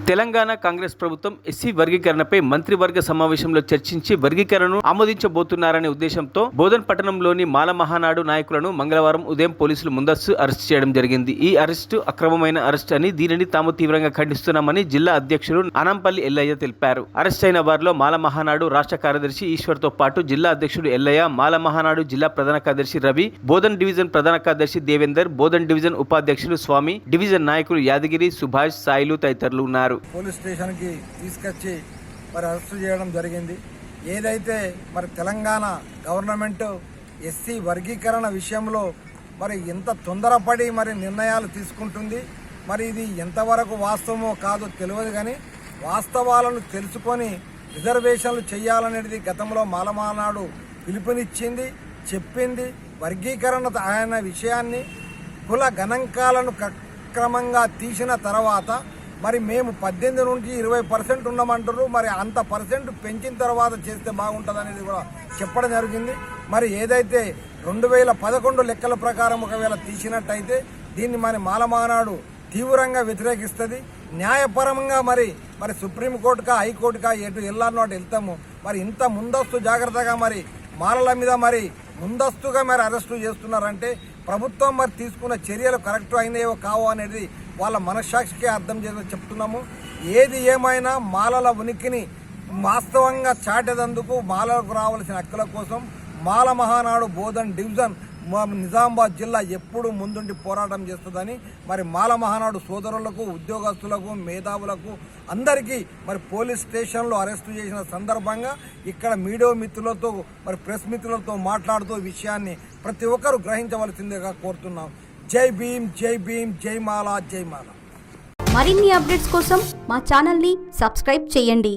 తెలంగాణ కాంగ్రెస్ ప్రభుత్వం ఎస్సీ వర్గీకరణపై మంత్రివర్గ సమావేశంలో చర్చించి వర్గీకరణను ఆమోదించబోతున్నారనే ఉద్దేశంతో బోధన్ పట్టణంలోని మాల మహానాడు నాయకులను మంగళవారం ఉదయం పోలీసులు ముందస్తు అరెస్ట్ చేయడం జరిగింది. ఈ అరెస్టు అక్రమమైన అరెస్ట్ అని, దీనిని తాము తీవ్రంగా ఖండిస్తున్నామని జిల్లా అధ్యక్షుడు అనంపల్లి ఎల్లయ్య తెలిపారు. అరెస్ట్ అయిన వారిలో మాల మహానాడు రాష్ట్ర కార్యదర్శి ఈశ్వర్తో పాటు జిల్లా అధ్యక్షుడు ఎల్లయ్య, మాల మహానాడు జిల్లా ప్రధాన కార్యదర్శి రవి, బోధన్ డివిజన్ ప్రధాన కార్యదర్శి దేవేందర్, బోధన్ డివిజన్ ఉపాధ్యక్షులు స్వామి, డివిజన్ నాయకులు యాదగిరి, సుభాష్, సాయిలు తదితరులు ఉన్నారు. పోలీస్ స్టేషన్కి తీసుకొచ్చి మరి అరెస్టు చేయడం జరిగింది. ఏదైతే మరి తెలంగాణ గవర్నమెంట్ ఎస్సీ వర్గీకరణ విషయంలో మరి ఎంత తొందరపడి మరి నిర్ణయాలు తీసుకుంటుంది, మరి ఇది ఎంతవరకు వాస్తవమో కాదో తెలియదు, కానీ వాస్తవాలను తెలుసుకొని రిజర్వేషన్లు చేయాలనేది గతంలో మాలమానాడు పిలుపునిచ్చింది, చెప్పింది. వర్గీకరణ ఆయన విషయాన్ని కుల గణాంకాలను క్రమంగా తీసిన తర్వాత మరి మేము 18 నుంచి 20% ఉన్నామంటారు. మరి అంత పర్సెంట్ పెంచిన తర్వాత చేస్తే బాగుంటుంది అనేది కూడా చెప్పడం జరిగింది. మరి ఏదైతే 2011 లెక్కల ప్రకారం ఒకవేళ తీసినట్టయితే దీన్ని మరి మాలమానాడు తీవ్రంగా వ్యతిరేకిస్తుంది. న్యాయపరంగా మరి సుప్రీంకోర్టుగా, హైకోర్టుగా ఎటు వెళ్ళాలో అటు వెళ్తాము. మరి ఇంత ముందస్తు జాగ్రత్తగా మరి మాలల మీద మరి ముందస్తుగా మరి అరెస్టు చేస్తున్నారంటే ప్రభుత్వం మరి తీసుకున్న చర్యలు కరెక్ట్ అయినాయో కావో అనేది వాళ్ళ మనస్సాక్షికే అర్థం చేసి చెప్తున్నాము. ఏది ఏమైనా మాలల ఉనికిని వాస్తవంగా చాటేందుకు, మాలలకు రావాల్సిన హక్కుల కోసం మాల మహానాడు బోధన్ డివిజన్ నిజామాబాద్ జిల్లా ఎప్పుడు ముందుండి పోరాటం చేస్తుందని మరి మాల మహానాడు సోదరులకు, ఉద్యోగస్తులకు, మేధావులకు అందరికీ మరి పోలీస్ స్టేషన్లో అరెస్టు చేసిన సందర్భంగా ఇక్కడ మీడియా మిత్రులతో మరి ప్రెస్ మిత్రులతో మాట్లాడుతూ విషయాన్ని ప్రతి ఒక్కరూ గ్రహించవలసిందిగా కోరుతున్నాం. జై భీమ్, జై భీమ్, జై మాల, జై మాల. మరిన్ని అప్డేట్స్ కోసం మా ఛానల్ని సబ్స్క్రైబ్ చేయండి.